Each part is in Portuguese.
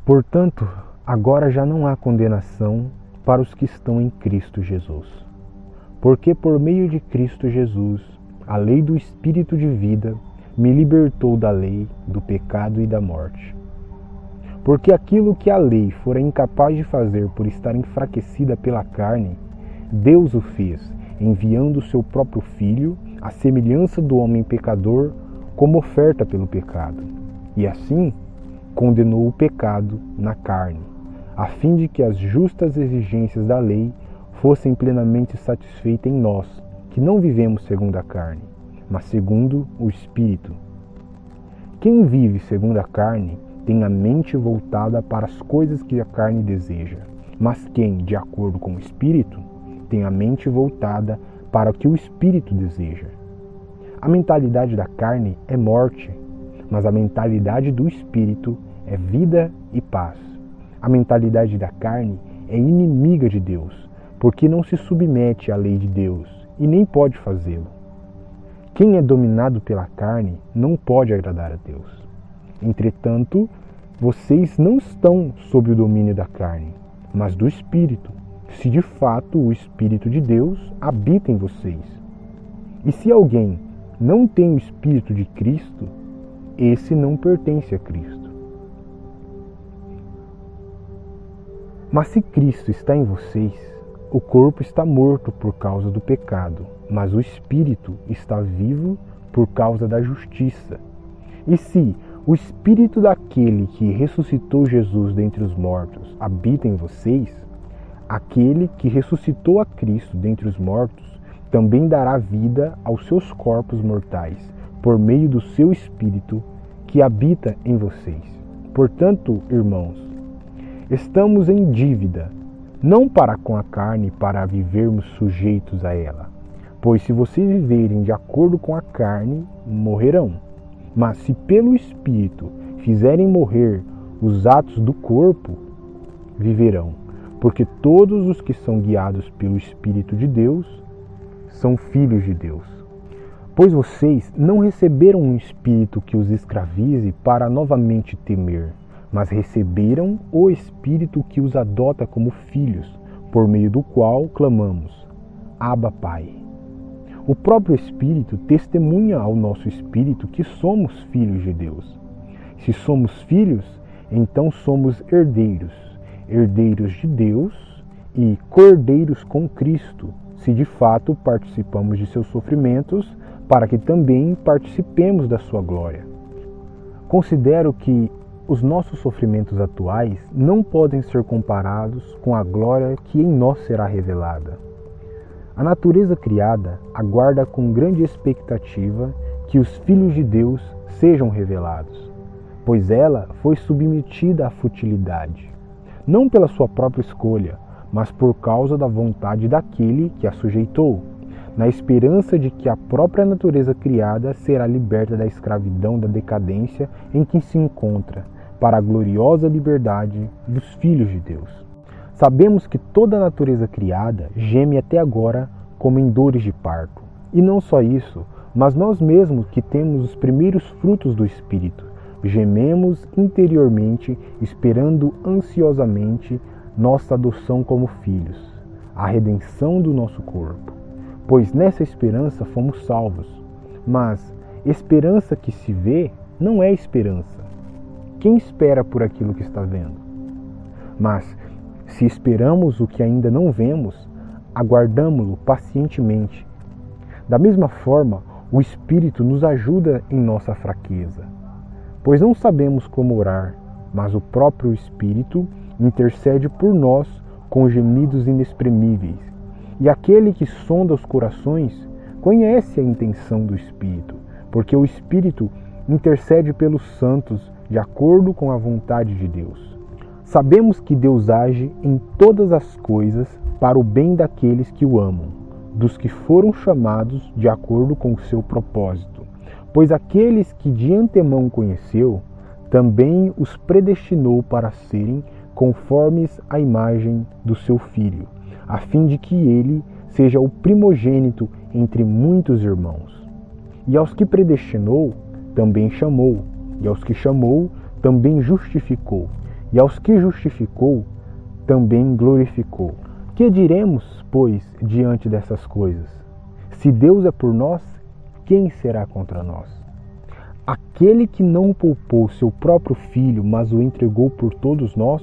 Portanto, agora já não há condenação para os que estão em Cristo Jesus. Porque por meio de Cristo Jesus, a lei do Espírito de vida me libertou da lei, do pecado e da morte. Porque aquilo que a lei fora incapaz de fazer por estar enfraquecida pela carne, Deus o fez, enviando o seu próprio Filho, à semelhança do homem pecador, como oferta pelo pecado. E assim, condenou o pecado na carne, a fim de que as justas exigências da lei fossem plenamente satisfeitas em nós, que não vivemos segundo a carne, mas segundo o Espírito. Quem vive segundo a carne tem a mente voltada para as coisas que a carne deseja, mas quem, de acordo com o Espírito, tem a mente voltada para o que o Espírito deseja. A mentalidade da carne é morte, mas a mentalidade do Espírito é vida e paz. A mentalidade da carne é inimiga de Deus, porque não se submete à lei de Deus e nem pode fazê-lo. Quem é dominado pela carne não pode agradar a Deus. Entretanto, vocês não estão sob o domínio da carne, mas do Espírito, se de fato o Espírito de Deus habita em vocês. E se alguém não tem o Espírito de Cristo, esse não pertence a Cristo. Mas se Cristo está em vocês, o corpo está morto por causa do pecado, mas o Espírito está vivo por causa da justiça. E se o Espírito daquele que ressuscitou Jesus dentre os mortos habita em vocês, aquele que ressuscitou a Cristo dentre os mortos também dará vida aos seus corpos mortais, por meio do seu Espírito que habita em vocês. Portanto, irmãos, estamos em dívida, não para com a carne, para vivermos sujeitos a ela. Pois se vocês viverem de acordo com a carne, morrerão. Mas se pelo Espírito fizerem morrer os atos do corpo, viverão. Porque todos os que são guiados pelo Espírito de Deus são filhos de Deus. Pois vocês não receberam um espírito que os escravize para novamente temer, mas receberam o Espírito que os adota como filhos, por meio do qual clamamos: Abba, Pai. O próprio Espírito testemunha ao nosso espírito que somos filhos de Deus. Se somos filhos, então somos herdeiros, herdeiros de Deus e cordeiros com Cristo, se de fato participamos de seus sofrimentos, para que também participemos da sua glória. Considero que os nossos sofrimentos atuais não podem ser comparados com a glória que em nós será revelada. A natureza criada aguarda com grande expectativa que os filhos de Deus sejam revelados, pois ela foi submetida à futilidade, não pela sua própria escolha, mas por causa da vontade daquele que a sujeitou, na esperança de que a própria natureza criada será liberta da escravidão da decadência em que se encontra, para a gloriosa liberdade dos filhos de Deus. Sabemos que toda a natureza criada geme até agora como em dores de parto. E não só isso, mas nós mesmos que temos os primeiros frutos do Espírito, gememos interiormente, esperando ansiosamente nossa adoção como filhos, a redenção do nosso corpo. Pois nessa esperança fomos salvos. Mas esperança que se vê não é esperança. Quem espera por aquilo que está vendo? Mas se esperamos o que ainda não vemos, aguardamo-lo pacientemente. Da mesma forma, o Espírito nos ajuda em nossa fraqueza, pois não sabemos como orar, mas o próprio Espírito intercede por nós com gemidos inexprimíveis. E aquele que sonda os corações conhece a intenção do Espírito, porque o Espírito intercede pelos santos de acordo com a vontade de Deus. Sabemos que Deus age em todas as coisas para o bem daqueles que o amam, dos que foram chamados de acordo com o seu propósito. Pois aqueles que de antemão conheceu, também os predestinou para serem conformes à imagem do seu Filho, a fim de que ele seja o primogênito entre muitos irmãos. E aos que predestinou, também chamou, e aos que chamou, também justificou, e aos que justificou, também glorificou. Que diremos, pois, diante dessas coisas? Se Deus é por nós, quem será contra nós? Aquele que não poupou seu próprio Filho, mas o entregou por todos nós,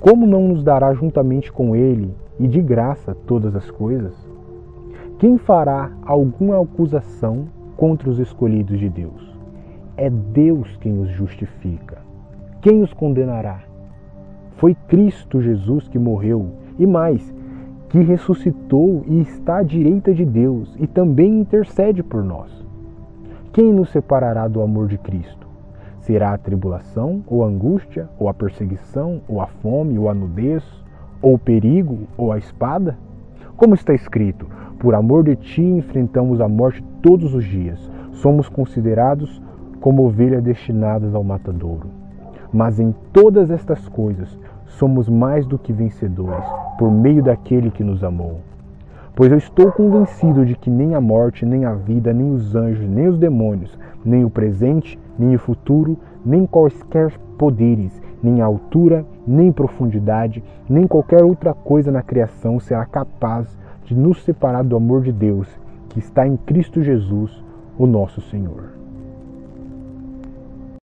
como não nos dará juntamente com ele e de graça todas as coisas? Quem fará alguma acusação contra os escolhidos de Deus? É Deus quem os justifica. Quem os condenará? Foi Cristo Jesus que morreu, e mais, que ressuscitou e está à direita de Deus e também intercede por nós. Quem nos separará do amor de Cristo? Será a tribulação, ou a angústia, ou a perseguição, ou a fome, ou a nudez, ou o perigo, ou a espada? Como está escrito, por amor de ti enfrentamos a morte todos os dias, somos considerados como ovelhas destinadas ao matadouro. Mas em todas estas coisas somos mais do que vencedores, por meio daquele que nos amou. Pois eu estou convencido de que nem a morte, nem a vida, nem os anjos, nem os demônios, nem o presente, nem o futuro, nem quaisquer poderes, nem a altura, nem profundidade, nem qualquer outra coisa na criação será capaz de nos separar do amor de Deus, que está em Cristo Jesus, o nosso Senhor.